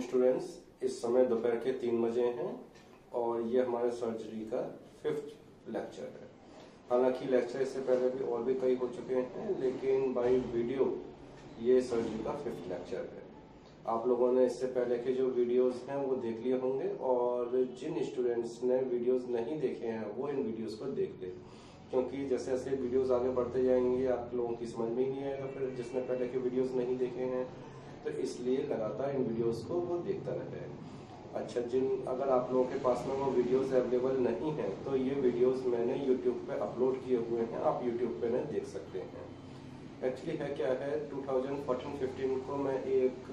Students, इस समय दोपहर के 3 बजे हैं और ये हमारे सर्जरी का 5th लेक्चर है। हालांकि लेक्चर इससे पहले भी और भी कई हो चुके हैं, लेकिन बाय वीडियो ये सर्जरी का 5th लेक्चर है। आप लोगों ने इससे पहले के जो वीडियोस हैं वो देख लिए होंगे, और जिन स्टूडेंट्स ने वीडियोस नहीं देखे हैं वो इन वीडियोस को देख ले, क्योंकि जैसे जैसे वीडियोस आगे बढ़ते जाएंगे आप लोगों की समझ में ही नहीं आएगा फिर जिसने पहले के वीडियोस नहीं देखे हैं, तो इसलिए लगातार इन वीडियोस को वो देखता रहे। अच्छा, अगर आप लोगों के पास में वो वीडियोस अवेलेबल नहीं है तो ये वीडियोस मैंने यूट्यूब पे अपलोड किए हुए हैं, आप यूट्यूब पे नहीं देख सकते हैं। एक्चुअली है क्या है, 2014-15 को मैं एक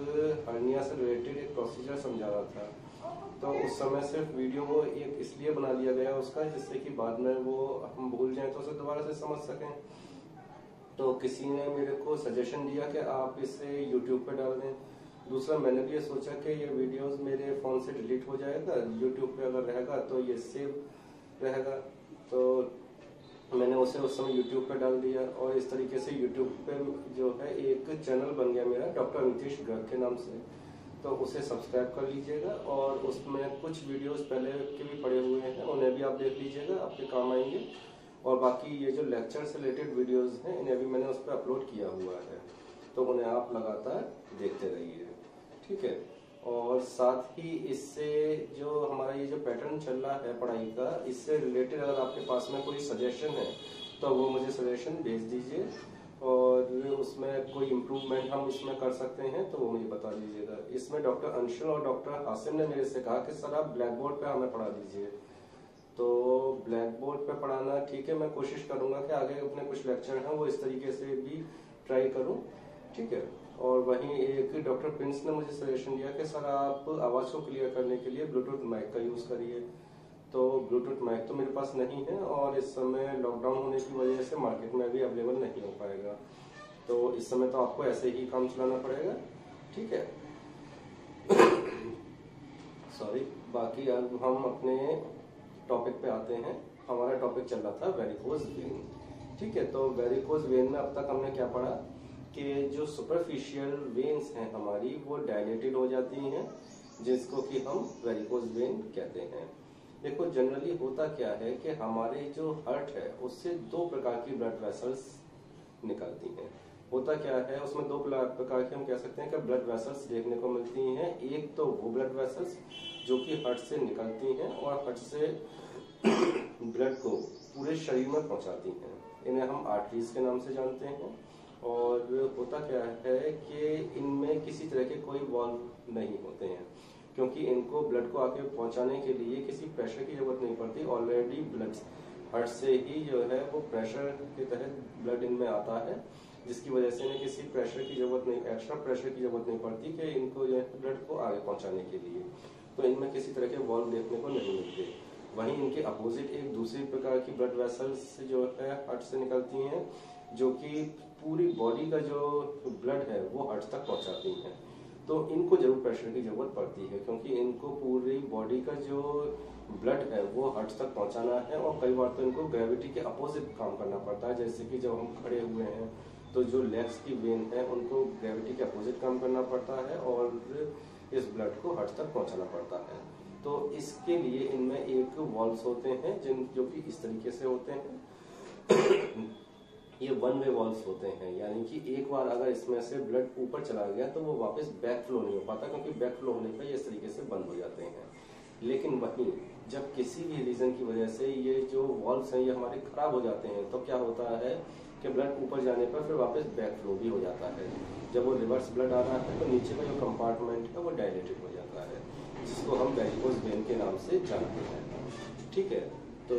हर्निया से रिलेटेड एक प्रोसीजर समझा रहा था, तो उस समय सिर्फ वीडियो वो एक इसलिए बना लिया गया उसका जिससे कि बाद में वो हम भूल जाएं तो उसे दोबारा से समझ सकें। तो किसी ने मेरे को सजेशन दिया कि आप इसे यूट्यूब पे डाल दें। दूसरा, मैंने भी ये सोचा कि ये वीडियोस मेरे फ़ोन से डिलीट हो जाएगा, यूट्यूब पे अगर रहेगा तो ये सेव रहेगा, तो मैंने उसे उस समय यूट्यूब पे डाल दिया। और इस तरीके से यूट्यूब पे जो है एक चैनल बन गया मेरा डॉक्टर नीतीश गर्ग के नाम से, तो उसे सब्सक्राइब कर लीजिएगा। और उसमें कुछ वीडियोस पहले के भी पड़े हुए हैं, उन्हें भी आप देख लीजिएगा, आपके काम आएंगे। और बाकी ये जो लेक्चर से रिलेटेड वीडियोस हैं इन्हें भी मैंने उस पर अपलोड किया हुआ है, तो उन्हें आप लगातार देखते रहिए, ठीक है। और साथ ही इससे जो हमारा ये जो पैटर्न चल रहा है पढ़ाई का, इससे रिलेटेड अगर आपके पास में कोई सजेशन है तो वो मुझे सजेशन भेज दीजिए, और उसमें कोई इम्प्रूवमेंट हम इसमें कर सकते हैं तो वो मुझे बता दीजिएगा। इसमें डॉक्टर अंशुल और डॉक्टर हासिम ने मेरे से कहा कि सर आप ब्लैक बोर्ड पे हमें पढ़ा दीजिए, तो ब्लैक बोर्ड पे पढ़ाना ठीक है, मैं कोशिश करूंगा कि आगे अपने कुछ लेक्चर हैं वो इस तरीके से भी ट्राई करूं, ठीक है। और वहीं एक डॉक्टर प्रिंस ने मुझे सजेशन दिया कि सर आप आवाज़ को क्लियर करने के लिए ब्लूटूथ माइक का यूज़ करिए, तो ब्लूटूथ माइक तो मेरे पास नहीं है और इस समय लॉकडाउन होने की वजह से मार्केट में भी अवेलेबल नहीं हो पाएगा, तो इस समय तो आपको ऐसे ही काम चलाना पड़ेगा, ठीक है। सॉरी। बाकी अब हम अपने टॉपिक पे आते हैं। हमारा टॉपिक चल रहा था वेरिकोज वेन, ठीक है। तो वेरिकोज वेन में अब तक हमने क्या पढ़ा कि जो सुपरफिशियल वेन्स हैं हमारी वो डायलेटेड हो जाती हैं, जिसको कि हम वेरिकोज वेन कहते हैं। देखो, जनरली होता क्या है कि हमारे जो हार्ट है उससे 2 प्रकार की ब्लड वेसल्स निकलती हैं। होता क्या है, उसमें 2 प्रकार की हम कह सकते हैं कि ब्लड वेसल्स देखने को मिलती हैं। एक तो वो ब्लड वेसल्स जो कि हार्ट से निकलती हैं और हार्ट से ब्लड को पूरे शरीर में पहुंचाती हैं, इन्हें हम आर्टरीज के नाम से जानते हैं। और होता क्या है कि इनमें किसी तरह के कोई वॉल्व नहीं होते हैं, क्योंकि इनको ब्लड को आके पहुंचाने के लिए किसी प्रेशर की जरूरत नहीं पड़ती। ऑलरेडी ब्लड हार्ट से ही जो है वो प्रेशर के तहत ब्लड इनमें आता है, जिसकी वजह से इन्हें किसी प्रेशर की जरूरत नहीं, एक्स्ट्रा प्रेशर की जरूरत नहीं पड़ती कि इनको जो है ब्लड को आगे पहुंचाने के लिए। तो इनमें किसी तरह के वॉल्व देखने को नहीं मिलते। वहीं इनके अपोजिट एक दूसरी प्रकार की ब्लड वेसल्स जो है हार्ट से निकलती हैं, जो कि पूरी बॉडी का जो ब्लड है वो हार्ट तक पहुंचाती हैं। तो इनको जरूर प्रेशर की जरूरत पड़ती है, क्योंकि इनको पूरी बॉडी का जो ब्लड है वो हार्ट तक पहुंचाना है। और कई बार तो इनको ग्रेविटी के अपोजिट काम करना पड़ता है, जैसे कि जब हम खड़े हुए हैं तो जो लेग्स की वेन है उनको ग्रेविटी के अपोजिट काम करना पड़ता है और इस ब्लड को हार्ट तक पहुंचाना पड़ता है। तो इसके लिए इनमें एक वॉल्व्स होते हैं जो कि इस तरीके से होते हैं। ये 1 वे वॉल्व्स होते हैं, यानी कि एक बार अगर इसमें से ब्लड ऊपर चला गया तो वो वापस बैक फ्लो नहीं हो पाता, क्योंकि बैक फ्लो होने पर ये इस तरीके से बंद हो जाते हैं। लेकिन वहीं जब किसी भी रीजन की वजह से ये जो वॉल्व्स हैं ये हमारे खराब हो जाते हैं, तो क्या होता है कि ब्लड ऊपर जाने पर फिर वापस बैक फ्लो भी हो जाता है। जब वो रिवर्स ब्लड आ रहा है तो नीचे का जो कंपार्टमेंट है वो डायलेटेड हो जाता है, जिसको हम वेरिकोज वेन के नाम से जानते हैं, ठीक है। तो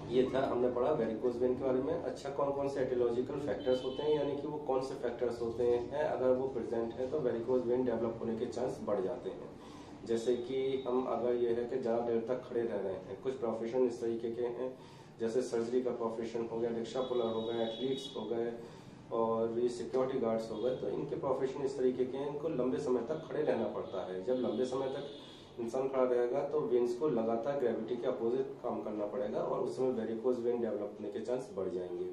ये था, हमने पढ़ा वेरिकोज वेन के बारे में। अच्छा, कौन कौन से एटियोलॉजिकल फैक्टर्स होते हैं, यानी कि वो कौन से फैक्टर्स होते हैं अगर वो प्रेजेंट है तो वेरिकोज वेन डेवलप होने के चांस बढ़ जाते हैं। जैसे कि हम अगर ये है कि ज़्यादा देर तक खड़े रह रहे हैं, कुछ प्रोफेशन इस तरीके के हैं, जैसे सर्जरी का प्रोफेशन हो गया, रिक्शा पुलर हो गए, एथलीट्स हो गए और ये सिक्योरिटी गार्ड्स हो गए, तो इनके प्रोफेशन इस तरीके के हैं, इनको लंबे समय तक खड़े रहना पड़ता है। जब लंबे समय तक इंसान खड़ा रहेगा तो वेन्स को लगातार ग्रेविटी के अपोजिट काम करना पड़ेगा और उस समय वेरिकोज वेन डेवलप होने के चांस बढ़ जाएंगे।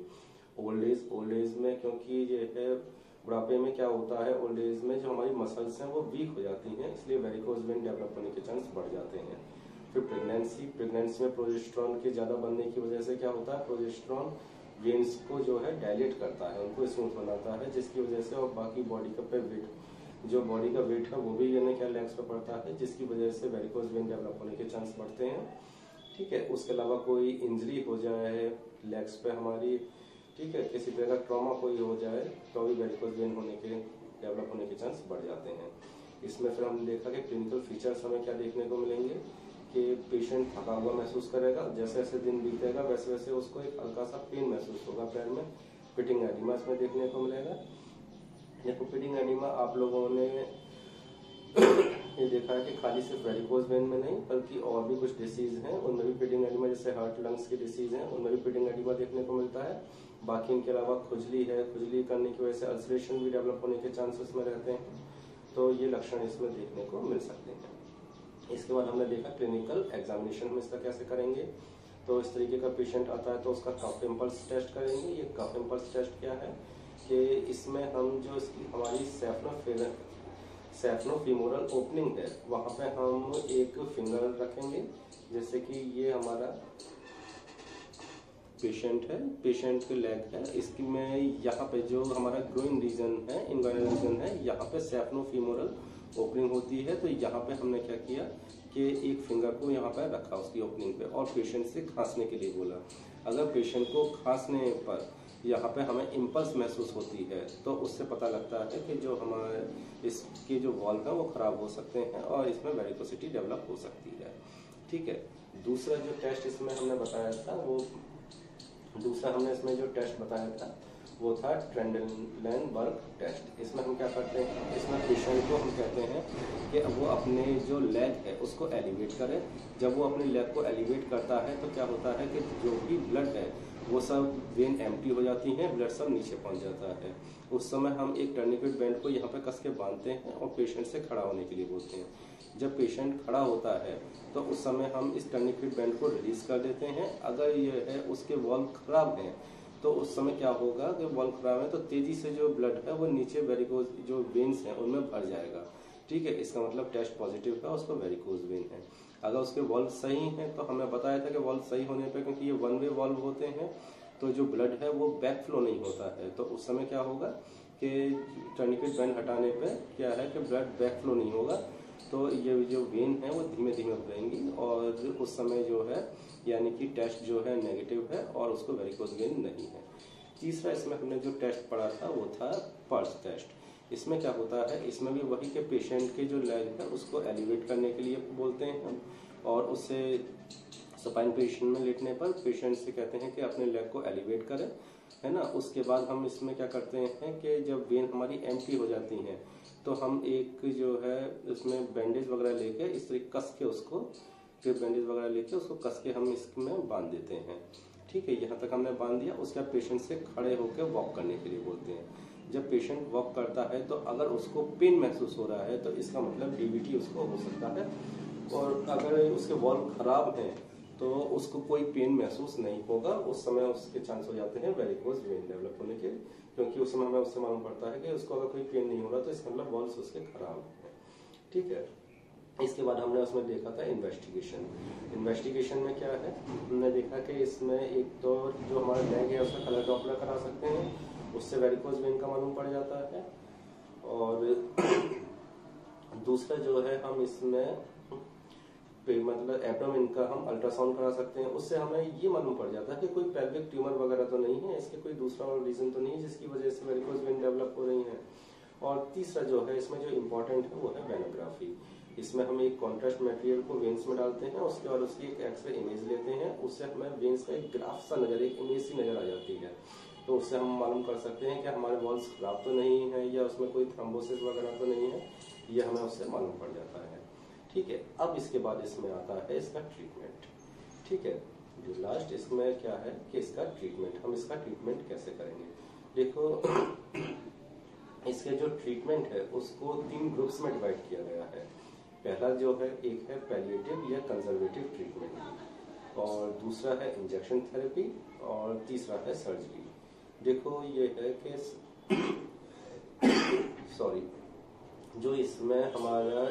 ओल्ड एज में क्योंकि ये है बुढ़ापे में क्या होता है, ओल्ड एज में जो हमारी मसल्स हैं वो वीक हो जाती हैं, इसलिए वेरिकोज वेन डेवलप होने के चांस बढ़ जाते हैं। फिर प्रेगनेंसी में प्रोजेस्टेरॉन के ज्यादा बनने की वजह से क्या होता है, प्रोजेस्टेरॉन वेन्स को जो है डायलेट करता है, उनको स्मूथ बनाता है, जिसकी वजह से और बाकी बॉडी का पे वेट, जो बॉडी का वेट है वो भी यानी क्या लेग्स पे पड़ता है, जिसकी वजह से वेरिकोज वेन डेवलप होने के चांस बढ़ते हैं। ठीक है, उसके अलावा कोई इंजरी हो जाए लेग्स पे हमारी, ठीक है, किसी तरह का ट्रॉमा कोई हो जाए तो भी वेरिकोज वेन होने के डेवलप होने के चांस बढ़ जाते हैं। इसमें फिर हमने देखा कि क्लिनिकल फीचर्स हमें क्या देखने को मिलेंगे कि पेशेंट थका हुआ महसूस करेगा, जैसे जैसे दिन बीतेगा वैसे वैसे उसको एक हल्का सा पेन महसूस होगा पैर में, पिटिंग एडिमा इसमें देखने को मिलेगा। देखो पिटिंग एडिमा आप लोगों ने ये देखा है कि खाली सिर्फ वेरिकोज वेन में नहीं बल्कि और भी कुछ डिसीज हैं उनमें भी पिटिंग एडिमा, जैसे हार्ट लंग्स की डिसीज हैं उनमें भी पिटिंग एडिमा देखने को मिलता है। बाकी इनके अलावा खुजली है, खुजली करने की वजह से अल्सरेशन भी डेवलप होने के चांसेस में रहते हैं, तो ये लक्षण इसमें देखने को मिल सकते हैं। इसके बाद हमने देखा क्लिनिकल एग्जामिनेशन हम इसका कैसे करेंगे, तो इस तरीके का पेशेंट आता है तो उसका कफ इम्पल्स टेस्ट करेंगे। ये कफ इम्पल्स टेस्ट क्या है कि इसमें हम जो इसकी हमारी सेफनोफीमोरल ओपनिंग है वहां पे हम एक फिंगर रखेंगे, जैसे कि ये हमारा पेशेंट है, पेशेंट के लेग है, इसकी में यहाँ पे जो हमारा ग्रोइन रीजन है, इंग्वाइनल रीजन है, यहाँ पे सेफनोफीमोरल ओपनिंग होती है। तो यहाँ पे हमने क्या किया कि एक फिंगर को यहाँ पे रखा उसकी ओपनिंग पे और पेशेंट से खांसने के लिए बोला। अगर पेशेंट को खांसने पर यहाँ पे हमें इम्पल्स महसूस होती है तो उससे पता लगता है कि जो हमारे इसके जो वॉल्व है वो खराब हो सकते हैं और इसमें वेरिकोसिटी डेवलप हो सकती है। ठीक है, दूसरा जो टेस्ट इसमें हमने बताया था वो था ट्रेंडलेनबर्ग टेस्ट। इसमें हम क्या करते हैं, इसमें पेशेंट को हम कहते हैं कि अब वो अपने जो लेग है उसको एलिवेट करे। जब वो अपने लेग को एलिवेट करता है तो क्या होता है कि जो भी ब्लड है वो सब वेन एम्प्टी हो जाती हैं, ब्लड सब नीचे पहुंच जाता है। उस समय हम एक टर्निकेट बैंड को यहाँ पे कस के बांधते हैं और पेशेंट से खड़ा होने के लिए बोलते हैं। जब पेशेंट खड़ा होता है तो उस समय हम इस टर्निकेट बैंड को रिलीज कर देते हैं। अगर ये है उसके वॉल्व खराब है तो उस समय क्या होगा कि वॉल्व खराब है तो तेजी से जो ब्लड है वो नीचे वेरिकोज जो वेन्स हैं उनमें भर जाएगा। ठीक है, इसका मतलब टेस्ट पॉजिटिव है, उसको वेरिकोज वेन है। अगर उसके वॉल्व सही हैं तो हमें बताया था कि वॉल्व सही होने पे, क्योंकि ये वन वे वॉल्व होते हैं तो जो ब्लड है वो बैक फ्लो नहीं होता है, तो उस समय क्या होगा कि टर्निकेट बैंड हटाने पे क्या है कि ब्लड बैक फ्लो नहीं होगा, तो ये जो वेन है वो धीमे धीमे भरेंगी और उस समय जो है यानी कि टेस्ट जो है नेगेटिव है और उसको वेरिकोज वेन नहीं है। तीसरा इसमें हमने जो टेस्ट पढ़ा था वो था पल्स टेस्ट। इसमें क्या होता है, इसमें भी वही के पेशेंट के जो लेग है उसको एलिवेट करने के लिए बोलते हैं हम, और उससे सपाइन पोजीशन में लेटने पर पेशेंट से कहते हैं कि अपने लेग को एलिवेट करें, है ना। उसके बाद हम इसमें क्या करते हैं कि जब वेन हमारी एम्प्टी हो जाती हैं तो हम एक जो है इसमें बैंडेज वगैरह लेके इस तरीके कस के उसको बैंडेज वगैरह लेके उसको कस के हम इसमें बांध देते हैं। ठीक है, यहाँ तक हमने बांध दिया। उसके बाद पेशेंट से खड़े होकर वॉक करने के लिए बोलते हैं। जब पेशेंट वॉक करता है तो अगर उसको पेन महसूस हो रहा है तो इसका मतलब डीवीटी उसको हो सकता है, और अगर उसके वॉल्व खराब हैं तो उसको कोई पेन महसूस नहीं होगा। उस समय उसके चांस हो जाते हैं वेरिकोज वेन डेवलप होने के, क्योंकि उस समय हमें उससे मालूम पड़ता है कि उसको अगर कोई पेन नहीं हो रहा तो इसका मतलब वॉल्व्स उसके खराब है। ठीक है, इसके बाद हमने उसमें देखा था इन्वेस्टिगेशन में क्या है, हमने देखा कि इसमें एक तो जो हमारा लेग है उसका कलर डॉपलर करा सकते हैं, उससे वेरिकोज वेन का मालूम पड़ जाता है। और दूसरा जो है हम इसमें मतलब एब्डोमेन का हम अल्ट्रासाउंड करा सकते हैं, उससे हमें ये मालूम पड़ जाता है कि कोई पेल्विक ट्यूमर वगैरह तो नहीं है, इसके कोई दूसरा और रीजन तो नहीं है जिसकी वजह से वेरिकोज वेन डेवलप हो रही है। और तीसरा जो है इसमें जो इम्पोर्टेंट है वो है वेनोग्राफी। इसमें हम एक कॉन्ट्रास्ट मटेरियल को वेन्स में डालते हैं, उसके बाद उसकी एक एक्सरे इमेज लेते हैं, उससे हमें वेन्स का एक ग्राफ सा नजर, एक इमेज सी नजर आ जाती है। तो उससे हम मालूम कर सकते हैं कि हमारे वॉल्व्स खराब तो नहीं है या उसमें कोई थ्रोम्बोसिस वगैरह तो नहीं है, ये हमें उससे मालूम पड़ जाता है। ठीक है, अब इसके बाद इसमें आता है इसका ट्रीटमेंट। ठीक है, जो लास्ट इसमें क्या है कि इसका ट्रीटमेंट, हम इसका ट्रीटमेंट कैसे करेंगे। देखो इसके जो ट्रीटमेंट है उसको 3 ग्रुप्स में डिवाइड किया गया है। पहला जो है एक है पैलिएटिव या कंजर्वेटिव ट्रीटमेंट, और दूसरा है इंजेक्शन थेरेपी, और तीसरा है सर्जरी। देखो ये है कि सॉरी, जो इसमें हमारा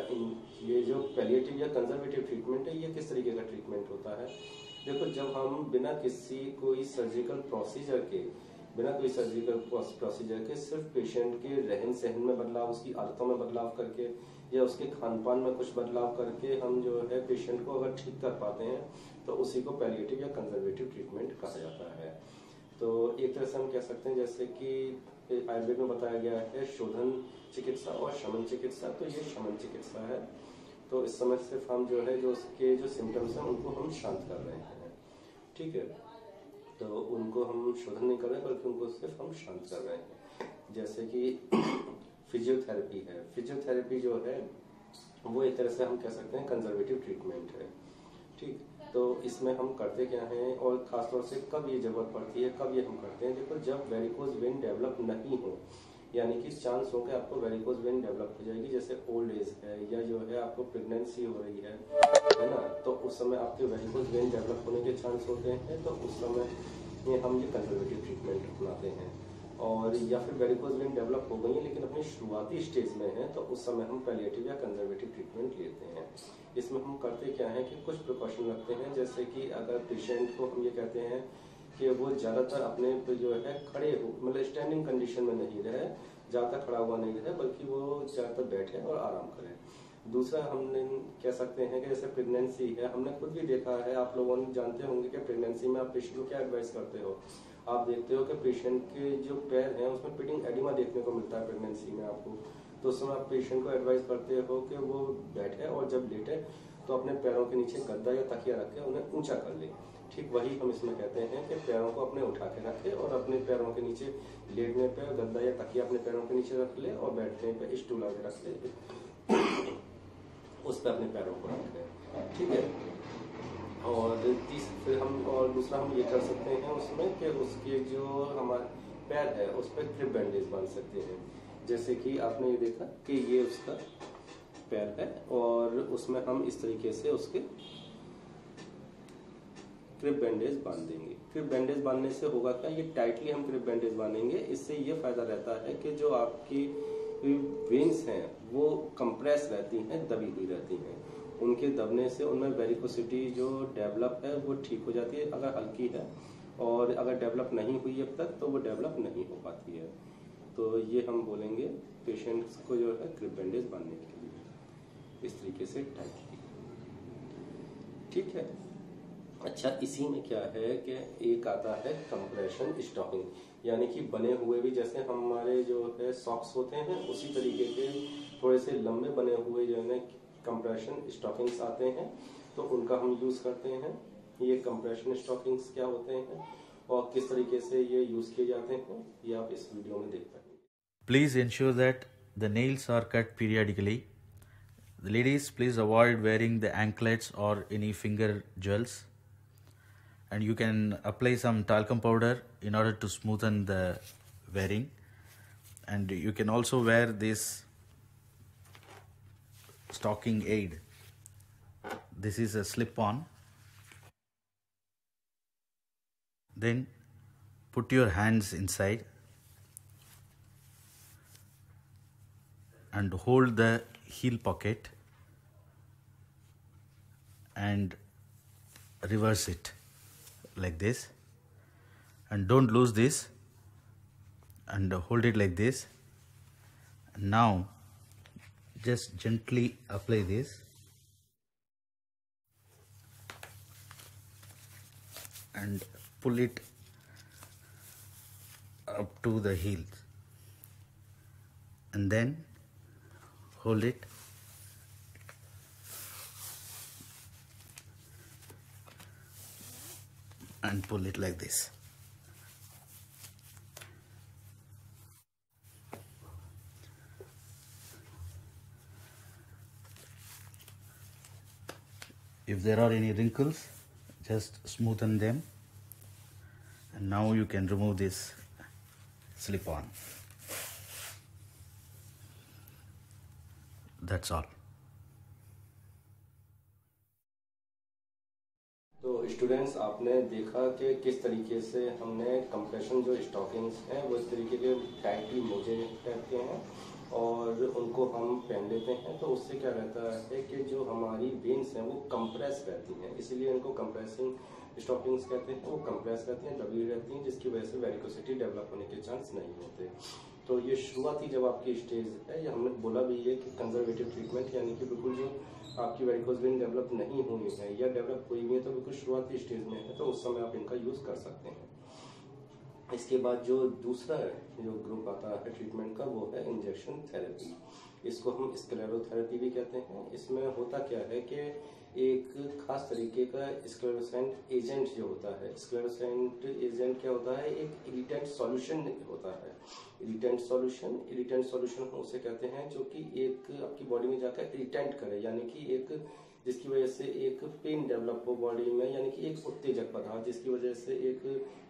ये जो पैलिएटिव या कंजर्वेटिव ट्रीटमेंट है, ये किस तरीके का ट्रीटमेंट होता है। देखो, जब हम बिना कोई सर्जिकल प्रोसीजर के सिर्फ पेशेंट के रहन सहन में बदलाव, उसकी आदतों में बदलाव करके या उसके खान पान में कुछ बदलाव करके हम जो है पेशेंट को अगर ठीक कर पाते हैं तो उसी को पैलिएटिव या कंजर्वेटिव ट्रीटमेंट कहा जाता है। तो एक तरह से हम कह सकते हैं, जैसे कि आयुर्वेद में बताया गया है शोधन चिकित्सा और शमन चिकित्सा, तो ये शमन चिकित्सा है। तो इस समय सिर्फ हम जो है जो उसके जो सिम्टम्स हैं उनको हम शांत कर रहे हैं, ठीक है। तो उनको हम शोधन नहीं कर रहे बल्कि उनको सिर्फ हम शांत कर रहे हैं। जैसे कि फिजियोथेरेपी है, फिजियोथेरेपी जो है वो एक तरह से हम कह सकते हैं कंजर्वेटिव ट्रीटमेंट है, ठीक। तो इसमें हम करते क्या हैं और खासतौर से कब ये जरूरत पड़ती है, कब ये हम करते हैं। देखो, जब वेरिकोज वेन डेवलप नहीं हो, यानी कि चांस हो के आपको वेरिकोज वेन डेवलप हो जाएगी, जैसे ओल्ड एज है या जो है आपको प्रेगनेंसी हो रही है ना, तो उस समय आपके वेरिकोज वेन डेवलप होने के चांस होते हैं। तो उस समय हम ये कंजर्वेटिव ट्रीटमेंट अपनाते हैं। और या फिर वेरिकोज वेन डेवलप हो गई है लेकिन अपनी शुरुआती स्टेज में है, तो उस समय हम पैलिएटिव या कंजर्वेटिव ट्रीटमेंट लेते हैं। इसमें हम करते क्या है कि कुछ प्रिकॉशन रखते हैं, जैसे कि अगर पेशेंट को हम ये कहते हैं कि वो ज़्यादातर अपने पे जो है खड़े हो, मतलब स्टैंडिंग कंडीशन में नहीं रहे, ज़्यादा खड़ा हुआ नहीं रहे, बल्कि वो ज़्यादातर बैठे और आराम करें। दूसरा हमने कह सकते हैं कि जैसे प्रेगनेंसी है, हमने खुद भी देखा है, आप लोगों ने जानते होंगे कि प्रेगनेंसी में आप पेशेंट को क्या एडवाइस करते हो। आप देखते हो कि पेशेंट के जो पैर हैं उसमें पिटिंग एडिमा देखने को मिलता है प्रेगनेंसी में आपको। तो उस समय आप पेशेंट को एडवाइस करते हो कि वो बैठे और जब लेटे तो अपने पैरों के नीचे गद्दा या तकिया रख के उन्हें ऊंचा कर ले। ठीक वही हम इसमें कहते हैं कि पैरों को अपने उठा के रखे और अपने पैरों के नीचे लेटने पे गद्दा या तकिया अपने पैरों के नीचे रख ले और बैठने पे स्टूल आगे रख ले, उस पर अपने पैरों को रख ले, ठीक है। और फिर हम और दूसरा हम ये कर सकते हैं उसमें कि उसके जो हमारे पैर है उस पर क्रिप बैंडेज बांध सकते हैं। जैसे कि आपने ये देखा कि ये उसका पैर है और उसमें हम इस तरीके से उसके क्रिप बैंडेज बांध देंगे। क्रिप बैंडेज बांधने से होगा क्या, ये टाइटली हम क्रिप बैंडेज बांधेंगे, इससे ये फायदा रहता है कि जो आपकी वेन्स हैं वो कंप्रेस रहती हैं, दबी हुई रहती हैं। उनके दबने से उनमें वेरिकोसिटी जो डेवलप है वो ठीक हो जाती है अगर हल्की है, और अगर डेवलप नहीं हुई अब तक तो वो डेवलप नहीं हो पाती है। तो ये हम बोलेंगे पेशेंट्स को जो है क्रिप बैंडेज बांधने के लिए इस तरीके से टाइटली, ठीक है। अच्छा, इसी में क्या है कि एक आता है कंप्रेशन स्टॉकिंग, यानी कि बने हुए भी जैसे हमारे जो है सॉक्स होते हैं उसी तरीके के थोड़े से लंबे बने हुए जो है कंप्रेशन स्टॉकिंग्स आते हैं, तो उनका हम यूज करते हैं। ये कंप्रेशन स्टॉकिंग्स क्या होते हैं और किस तरीके से ये यूज किए जाते हैं ये आप इस वीडियो में देख पाएंगे। Please ensure that the nails are cut periodically. The ladies, please avoid wearing the anklets or any finger jewels. And you can apply some talcum powder in order to smoothen the wearing. And you can also wear this stocking aid. This is a slip-on. Then put your hands inside and hold the heel pocket and reverse it like this, and don't lose this, and hold it like this. Now just gently apply this and pull it up to the heels, and then hold it and pull it like this. If there are any wrinkles, just smoothen them, and now you can remove this slip-on. That's all. तो students, आपने देखा कि किस तरीके से हमने compression जो stockings हैं वो इस तरीके के टाइटली मोजे टाइप के हैं और उनको हम पहन लेते हैं तो उससे क्या रहता है कि जो हमारी वेन्स हैं वो कंप्रेस रहती हैं, इसीलिए इनको कंप्रेसिंग स्टॉकिंग्स कहते हैं। वो कंप्रेस रहती हैं, दबी रहती हैं, जिसकी वजह से वेरिकोसिटी डेवलप होने के चांस नहीं होते। तो ये शुरुआती जब आपकी स्टेज है, या हमने बोला भी है कि कंजर्वेटिव ट्रीटमेंट, यानी कि बिल्कुल जो आपकी वेरिकोज वेन डेवलप नहीं हुई है या डेवलप हुई भी है तो बिल्कुल शुरुआती स्टेज में है, तो उस समय आप इनका यूज कर सकते हैं। इसके बाद जो दूसरा जो ग्रुप आता है ट्रीटमेंट का, वो है इंजेक्शन थेरेपी। इसको हम स्क्लेरोथेरेपी भी कहते हैं। इसमें होता क्या है कि एक खास तरीके का स्क्लेरोसेंट एजेंट जो होता है, स्क्लेरोसेंट एजेंट क्या होता है, एक इरिटेंट सॉल्यूशन होता है। इरिटेंट सॉल्यूशन हम उसे कहते हैं जो कि एक आपकी बॉडी में जाकर इरिटेंट करे, यानी कि एक जिसकी वजह से एक पेन डेवलप हो बॉडी में, यानी कि एक उत्तेजक पदार्थ जिसकी वजह से एक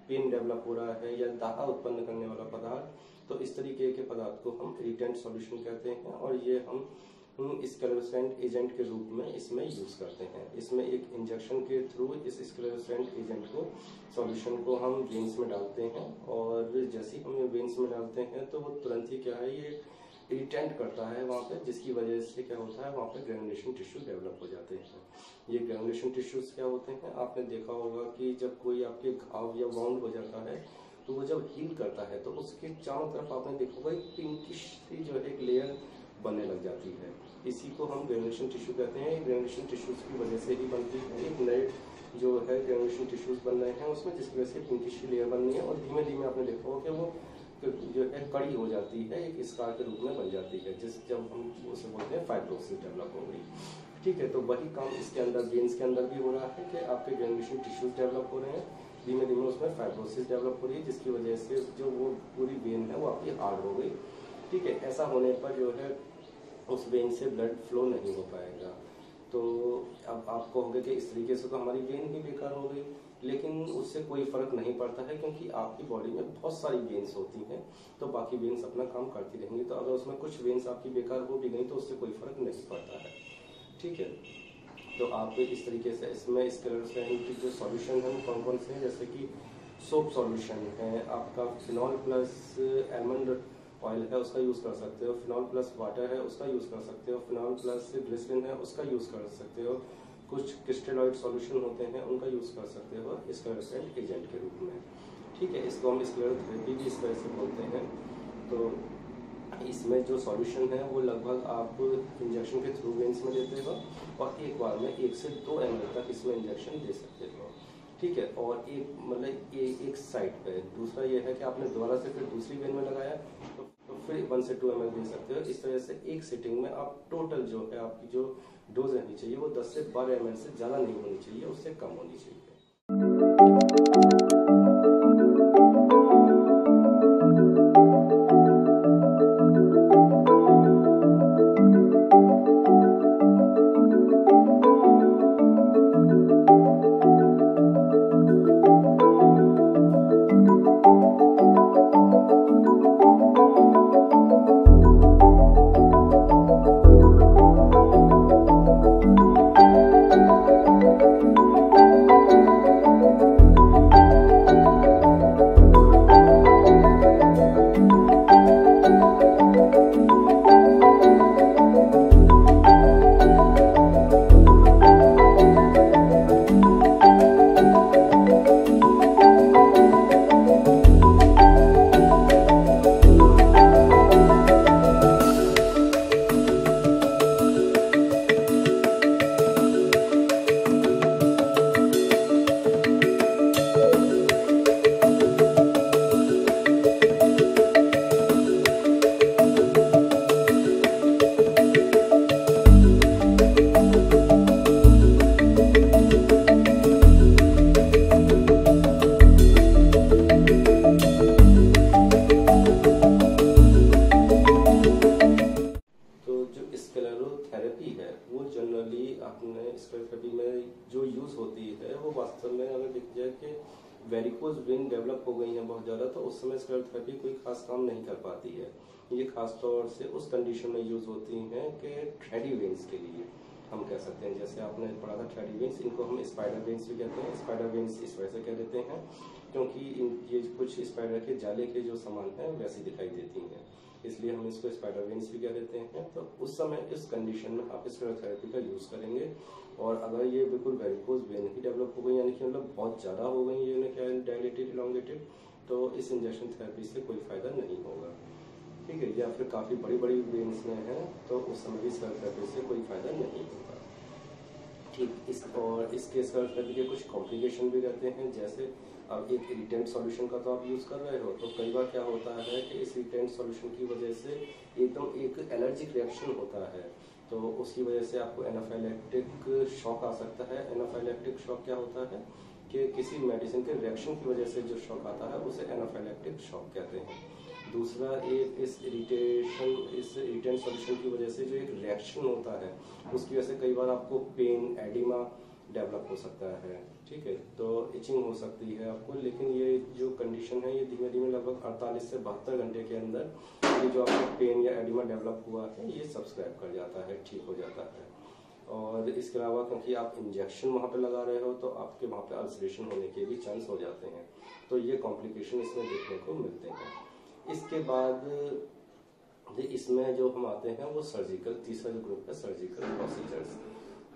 पेन डेवलप हो रहा है या दाहा उत्पन्न करने वाला पदार्थ, तो इस तरीके के पदार्थ को हम इरिटेंट सॉल्यूशन कहते हैं और ये हम स्क्लेरोसेंट एजेंट के रूप में इसमें यूज करते हैं। इसमें एक इंजेक्शन के थ्रू इस स्क्लेरोसेंट एजेंट को सॉल्यूशन को हम वेन्स में डालते हैं और जैसे ही हम वेन्स में डालते हैं तो वो तुरंत ही क्या है, ये इरिटेंट करता है वहाँ पे, जिसकी वजह से क्या होता है वहाँ पे ग्रेनुलेशन टिश्यू डेवलप हो जाते हैं। ये ग्रेनुलेशन टिश्यूज क्या होते हैं, आपने देखा होगा कि जब कोई आपके घाव या वाउंड हो जाता है तो वो जब हील करता है तो उसके चारों तरफ आपने देखा होगा एक पिंकिश सी जो है एक लेयर बनने लग जाती है। इसी को हम ग्रेनुलेशन टिश्यू कहते हैं। ग्रेनुलेशन टिश्यूज की वजह से ही बनती है, एक नए जो है ग्रेनुलेशन टिश्यूज बन रहे हैं उसमें, जिसकी वजह से पिंकिश लेयर बन रही है और धीमे धीमे आपने देखा होगा कि वो जो है कड़ी हो जाती है, एक स्कार के रूप में बन जाती है, जब हम उसे बोलते हैं फाइब्रोसिस डेवलप हो गई। ठीक है, तो वही काम इसके अंदर वेन्स के अंदर भी हो रहा है कि आपके ग्रेनुलेशन टिश्यूज डेवलप हो रहे हैं, धीमे धीमे उसमें फाइब्रोसिस डेवलप हो रही है, जिसकी वजह से जो वो पूरी वेन है वो आपकी हार्ड हो गई। ठीक है, ऐसा होने पर जो है उस वेन से ब्लड फ्लो नहीं हो पाएगा। तो अब आप कहोगे कि इस तरीके से तो हमारी वेन ही बेकार हो गई, लेकिन उससे कोई फर्क नहीं पड़ता है, क्योंकि आपकी बॉडी में बहुत सारी वेन्स होती हैं, तो बाकी वेन्स अपना काम करती रहेंगी। तो अगर उसमें कुछ वेन्स आपकी बेकार हो भी गई तो उससे कोई फर्क नहीं पड़ता है। ठीक है, तो आप इस तरीके से इसमें स्क्लेरोसेंट की जो सॉल्यूशन है कौन कौन से हैं, जैसे कि सोप सॉल्यूशन है, आपका फिनॉल प्लस आलमंड ऑयल है उसका यूज़ कर सकते हो, फिनॉल प्लस वाटर है उसका यूज़ कर सकते हो, फिनॉल प्लस ग्लिसरीन है उसका यूज़ कर सकते हो, कुछ क्रिस्टलॉइड सॉल्यूशन होते हैं उनका यूज़ कर सकते हो स्क्लेरोसेंट एजेंट के रूप में। ठीक है, इसको हम स्क्लेरोथेरेपी भी इस तरह से बोलते हैं। तो इसमें जो सॉल्यूशन है वो लगभग आप इंजेक्शन के थ्रू वेन्स में देते हो और एक बार में 1 से 2 ml तक इसमें इंजेक्शन दे सकते हो। ठीक है, और एक मतलब एक साइड पे, दूसरा ये है कि आपने दोबारा से फिर दूसरी वेन में लगाया तो फिर 1 से 2 ml दे सकते हो। इस तरह से एक सिटिंग में आप टोटल जो है आपकी जो डोज रहनी चाहिए वो 10 से 12 ml से ज़्यादा नहीं होनी चाहिए, उससे कम होनी चाहिए। स्क्लेरोथेरेपी है वो जनरली आपने स्क्लेरोथेरेपी में जो यूज होती है वो वास्तव में अगर देखा जाए कि वेरिकोज वेन डेवलप हो गई है बहुत ज्यादा, तो उस समय स्क्लेरोथेरेपी कोई खास काम नहीं कर पाती है। ये खास तौर से उस कंडीशन में यूज होती हैं कि थ्रेडी वेन्स के लिए हम कह सकते हैं, जैसे आपने पढ़ा था थ्रेडी वेन्स, इनको हम स्पाइडर वेन्स भी कहते हैं। स्पाइडर वेन्स इस वजह से कह देते हैं क्योंकि ये कुछ स्पाइडर के जाले के जो सामान है वैसी दिखाई देती हैं। इसलिए हम इसको स्पाइडर वेन्स भी कह देते हैं। तो उस समय इस कंडीशन में आप स्क्लेरोथेरेपी का यूज़ करेंगे। और अगर ये बिल्कुल वेरिकोज वेन ही डेवलप हो गई, यानी कि मतलब बहुत ज़्यादा हो गई ये क्या डायलेटेड इलॉन्गेटेड, तो इस इंजेक्शन थेरेपी से कोई फ़ायदा नहीं होगा, ठीक है। या फिर काफ़ी बड़ी बड़ी वेन्स में है तो उस समय भी स्क्लेरोथेरेपी से कोई फ़ायदा नहीं होगा, ठीक। और इसके स्क्लेरोथेरेपी के कुछ कॉम्प्लिकेशन भी रहते हैं, जैसे अब एक इरिटेंट सॉल्यूशन का तो आप यूज़ कर रहे हो, तो कई बार क्या होता है कि इस इरिटेंट सॉल्यूशन की वजह से एकदम एक एलर्जिक रिएक्शन होता है, तो उसकी वजह से आपको एनाफाइलैक्टिक शॉक आ सकता है। एनाफाइलैक्टिक शॉक क्या होता है कि किसी मेडिसिन के रिएक्शन की वजह से जो शॉक आता है उसे एनाफाइलैक्टिक शॉक कहते हैं। दूसरा, एक इस इरिटेंट सॉल्यूशन की वजह से जो एक रिएक्शन होता है उसकी वजह से कई बार आपको पेन, एडिमा डेवलप हो सकता है, ठीक है। तो इचिंग हो सकती है आपको, लेकिन ये जो कंडीशन है ये धीमे धीमे लगभग 48 से 72 घंटे के अंदर ये जो आपको पेन या एडिमा डेवलप हुआ है ये सब्सक्राइब कर जाता है, ठीक हो जाता है। और इसके अलावा क्योंकि आप इंजेक्शन वहाँ पे लगा रहे हो तो आपके वहाँ पे अल्सरेशन होने के भी चांस हो जाते हैं, तो ये कॉम्प्लिकेशन इसमें देखने को मिलते हैं। इसके बाद इसमें जो हम आते हैं वो सर्जिकल, तीसरा जो ग्रुप है सर्जिकल प्रोसीजर्स।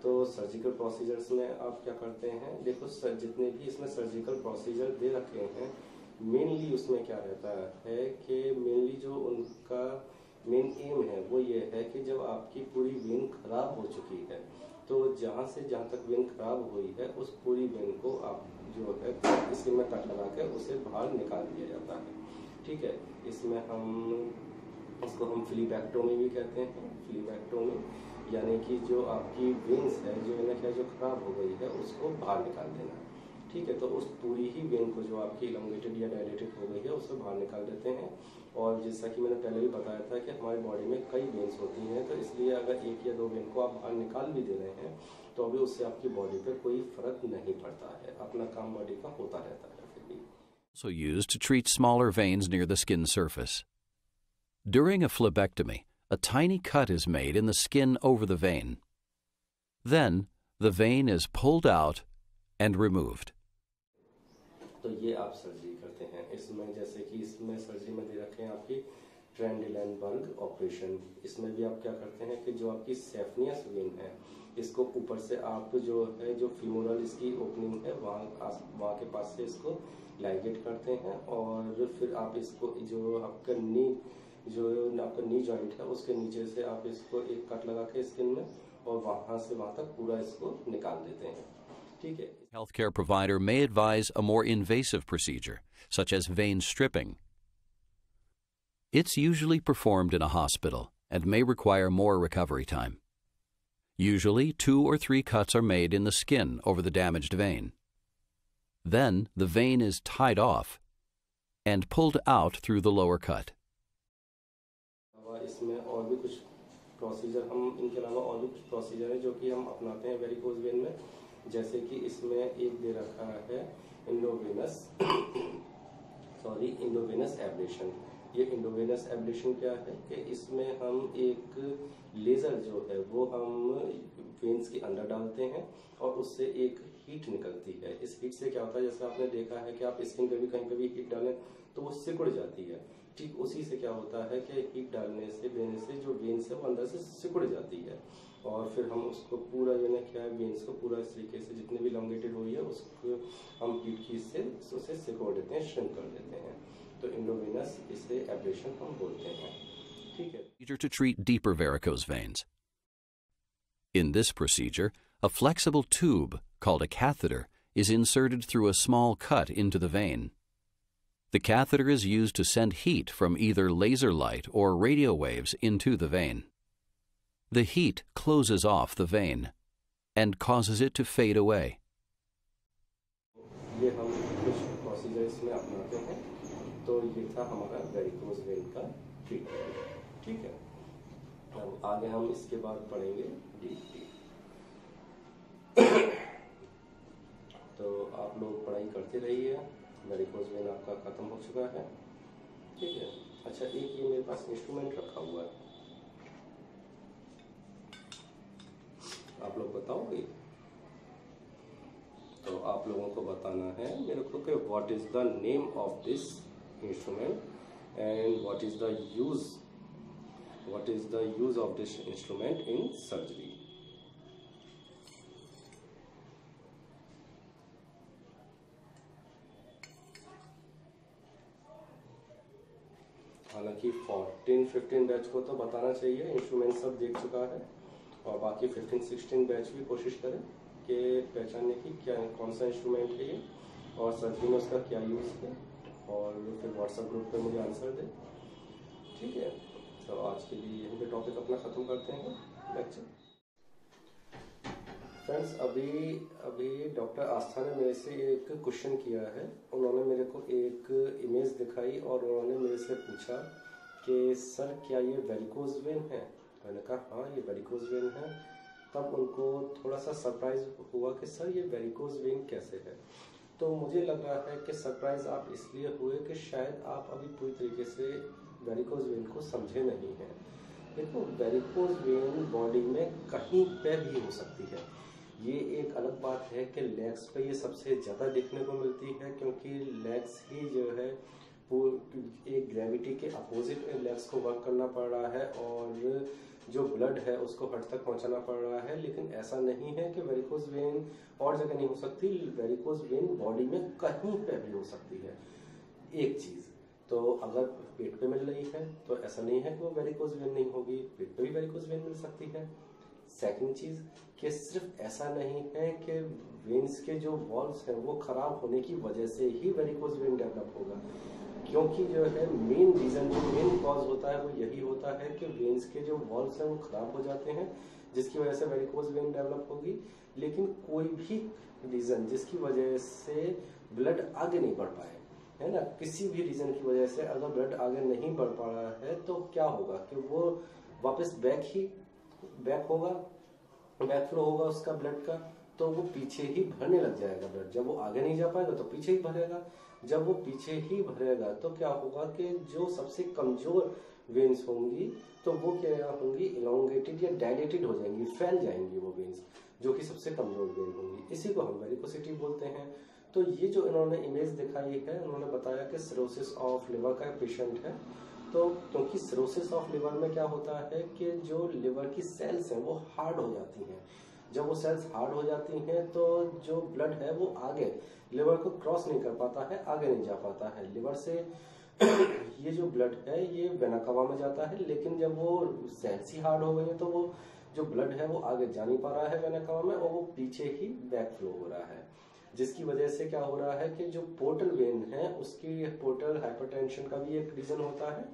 तो सर्जिकल प्रोसीजर्स में आप क्या करते हैं, देखो जितने भी इसमें सर्जिकल प्रोसीजर दे रखे हैं मेनली उसमें क्या रहता है कि मेनली जो उनका मेन एम है वो ये है कि जब आपकी पूरी वेन खराब हो चुकी है तो जहाँ से जहाँ तक वेन खराब हुई है उस पूरी वेन को आप जो है स्किन में कट लगा कर उसे बाहर निकाल दिया जाता है, ठीक है। इसमें इसको हम फ्लीबैक्टोमी भी कहते हैं। फ्लीबैक्टोमी यानी कि जो आपकी वेन्स है जो खराब हो गई है उसको बाहर निकाल देना, ठीक है। तो उस पूरी ही वेन को जो आपकी इलॉन्गेटेड या डायलेटेड हो गई है उसको बाहर निकाल देते हैं। और जैसा कि मैंने पहले भी बताया था कि हमारी बॉडी में कई वेन्स होती हैं, तो इसलिए अगर एक या दो वेन को आप बाहर निकाल भी दे रहे हैं तो अभी उससे आपकी बॉडी पे कोई फर्क नहीं पड़ता है, अपना काम बॉडी का होता रहता है फिर भी। Also used to treat smaller veins near the skin surface. During a phlebectomy, a tiny cut is made in the skin over the vein. Then, the vein is pulled out and removed. तो ये आप surgery करते हैं। इसमें जैसे कि इसमें surgery में दे रखे हैं आपकी ट्रेंडिलेनबर्ग ऑपरेशन। इसमें भी आप क्या करते हैं कि जो आपकी सेफनियस वेन है इसको ऊपर से आप जो फीमोरल इसकी ओपनिंग है वहाँ के पास से इसको लाइगेट करते हैं, और फिर आप इसको जो आपका नी जॉइंट है उसके नीचे से आप इसको एक कट लगा के स्किन में और वहाँ से वहाँ तक पूरा इसको निकाल देते हैं, ठीक है। Healthcare provider may advise a more invasive procedure, such as vein stripping. It's usually performed in a hospital and may require more recovery time. Usually, 2 or 3 cuts are made in the skin over the damaged vein. Then, the vein is tied off and pulled out through the lower cut. इसमें और भी कुछ procedure इनके अलावा और भी कुछ procedure है जो कि हम अपनाते हैं वेरिकोज वेन में। जैसे कि इसमें एक दे रखा है इंडोवेनस एब्लेशन। ये इंडोवेनस एब्लेशन क्या है कि इसमें हम एक लेज़र जो है वो हम वेन्स के अंदर डालते हैं और उससे एक हीट निकलती है। इस हीट से क्या होता है, जैसे आपने देखा है कि आप स्किन पे भी कहीं पे भी हीट डालें तो वो सिकुड़ जाती है, ठीक उसी से क्या होता है कि हीट देने से जो वेन्स है वो अंदर से सिकुड़ जाती है, और फिर हम उसको पूरा वेन्स को पूरा इस तरीके से जितने भी लॉन्गेटेड हुई है उसको हम हीट की से उसे सिकुड़ देते हैं, श्रिंक कर देते हैं। तो इंडोवेनस इसे एब्लेशन हम बोलते हैं, ठीक है। Procedure to treat deeper varicose veins. In this procedure, a flexible tube called a catheter is inserted through a small cut into the vein. The catheter is used to send heat from either laser light or radio waves into the vein. The heat closes off the vein and causes it to fade away. ये हम कुछ procedure इसमें अपनाते हैं। तो ये था हमारा वेरिकोज वेन का ट्रीटमेंट, ठीक है। अब आगे हम इसके बाद पढ़ेंगे डीपी। तो आप लोग पढ़ाई करते रहिए। वेरिकोज वेन आपका खत्म हो चुका है, ठीक है। अच्छा, एक ये मेरे पास इंस्ट्रूमेंट रखा हुआ है, आप लोग बताओगे? तो आप लोगों को बताना है मेरे को कि what is the name of this instrument and what is the use what is the use of this instrument in surgery. हालांकि 14-15 बैच को तो बताना चाहिए, इंस्ट्रूमेंट सब देख चुका है, और बाकी 15-16 बैच भी कोशिश करें कि पहचानने की क्या कौन सा इंस्ट्रूमेंट है ये और सर्जरी में उसका क्या यूज़ है, और फिर व्हाट्सएप ग्रुप पे मुझे आंसर दें। ठीक है, तो आज के लिए यहीं पे टॉपिक अपना ख़त्म करते हैं लेक्चर। फ्रेंड्स, अभी डॉक्टर आस्था ने मेरे से एक क्वेश्चन किया है। उन्होंने मेरे को एक इमेज दिखाई और उन्होंने मेरे से पूछा कि सर क्या ये वेरिकोज वेन है। मैंने कहा हाँ ये वेरिकोज वेन है। तब उनको थोड़ा सा सरप्राइज हुआ कि सर ये वेरिकोज वेन कैसे है। तो मुझे लग रहा है कि सरप्राइज आप इसलिए हुए कि शायद आप अभी पूरी तरीके से वेरिकोज वेन को समझे नहीं हैं। देखो, वेरिकोज वेन बॉडी में कहीं पे भी हो सकती है। ये एक अलग बात है कि लेग्स पे ये सबसे ज़्यादा देखने को मिलती है, क्योंकि लेग्स ही जो है एक ग्रेविटी के अपोजिट लेग्स को वर्क करना पड़ रहा है और जो ब्लड है उसको हट तक पहुंचाना पड़ रहा है। लेकिन ऐसा नहीं है कि वेरिकोज वेन और जगह नहीं हो सकती। वेरिकोज वेन बॉडी में कहीं पे भी हो सकती है। एक चीज तो अगर पेट पे मिल रही है तो ऐसा नहीं है कि वो वेरिकोज वेन नहीं होगी, पेट पे भी वेरिकोज वेन मिल सकती है। सेकंड चीज कि सिर्फ ऐसा नहीं है कि वेन्स के जो वॉल्व्स हैं वो खराब होने की वजह से ही वेरिकोज वेन डेवलप होगा, क्योंकि जो है मेन रीजन जो मेन कॉज होता है वो यही होता है कि वेन्स के जो वॉल्व्स हैं वो खराब हो जाते हैं, जिसकी वजह से वेरिकोज वेन डेवलप होगी। लेकिन कोई भी रीजन जिसकी वजह से ब्लड आगे नहीं बढ़ पाए, है ना, किसी भी रीजन की वजह से अगर ब्लड आगे नहीं बढ़ पा रहा है तो क्या होगा कि वो वापस बैक होगा, बैक फ्लो होगा उसका ब्लड का, तो वो पीछे ही भरने लग जाएगा ब्लड। जब वो आगे नहीं जा पाएगा तो पीछे ही भरेगा। जब वो पीछे ही भरेगा तो क्या होगा कि जो सबसे कमजोर वेन्स होंगी तो वो क्या होंगी, इलोंगेटेड या डायलेटेड हो जाएंगी, फैल जाएंगी वो वेन्स, जो कि सबसे कमजोर वेन होंगी। इसी को हम वेरिकोसिटी बोलते हैं। तो ये जो इन्होंने इमेज दिखाई है, उन्होंने बताया कि सिरोसिस ऑफ लिवर का पेशेंट है। तो क्योंकि सिरोसिस ऑफ लिवर में क्या होता है कि जो लिवर की सेल्स हैं वो हार्ड हो जाती हैं। जब वो सेल्स हार्ड हो जाती हैं तो जो ब्लड है वो आगे लिवर को क्रॉस नहीं कर पाता है, आगे नहीं जा पाता है। लिवर से ये जो ब्लड है ये वेना कवा में जाता है, लेकिन जब वो सेल्स ही हार्ड हो गई है तो वो जो ब्लड है वो आगे जा नहीं पा रहा है वेना कवा में, और वो पीछे ही बैक फ्लो हो रहा है। जिसकी वजह से क्या हो रहा है कि जो पोर्टल वेन है उसकी पोर्टल हाइपरटेंशन का भी एक रीजन होता है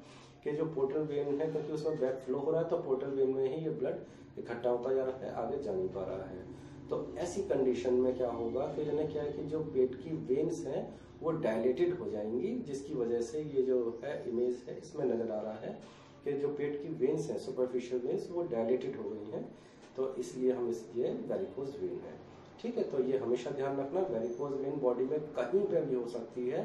कि जो पोर्टल वेन है क्योंकि उसमें बैक फ्लो हो रहा है तो पोर्टल वेन में ही ये ब्लड इकट्ठा होता जा रहा है, आगे जा नहीं पा रहा है। तो ऐसी कंडीशन में क्या होगा कि यानी क्या है कि जो पेट की वेन्स हैं वो डायलेटेड हो जाएंगी, जिसकी वजह से ये जो है इमेज है इसमें नजर आ रहा है कि जो पेट की वेन्स हैं सुपरफिशियल वेन्स वो डायलेटेड हो गई हैं, तो इसलिए हम ये वेरिकोज वेन है। ठीक है, तो ये हमेशा ध्यान रखना, वेरिकोज वेन बॉडी में कहीं पे भी हो सकती है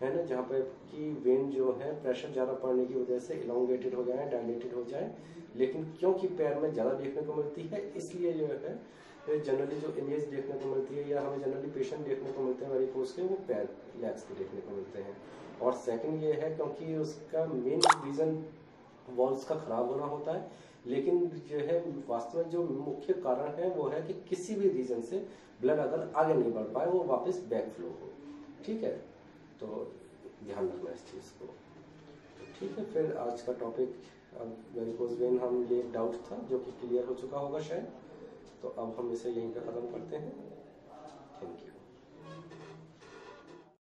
ना, जहाँ पे की वेन जो है प्रेशर ज्यादा पड़ने की वजह से इलोंगेटेड हो जाए, डायलेटेड हो जाए। लेकिन क्योंकि पैर में ज्यादा देखने को मिलती है इसलिए जो है जनरली जो इमेज देखने को मिलती है या हमें जनरली पेशेंट देखने को मिलते हैं वेरिकोज के, वो पैर लेग्स के देखने को मिलते हैं। और सेकंड ये है क्योंकि उसका मेन रीजन वॉल्व्स का खराब होना होता है, लेकिन जो है वास्तव में जो मुख्य कारण है वो है कि किसी भी रीजन से ब्लड अगर आगे नहीं बढ़ पाए वो वापस बैक फ्लो हो। ठीक है, तो ध्यान रखना इस चीज को। तो ठीक है, फिर आज का टॉपिक अब वेरिकोज वेन हम ये डाउट था जो कि क्लियर हो चुका होगा शायद, तो अब हम इसे यहीं पे खत्म करते हैं। Thank you.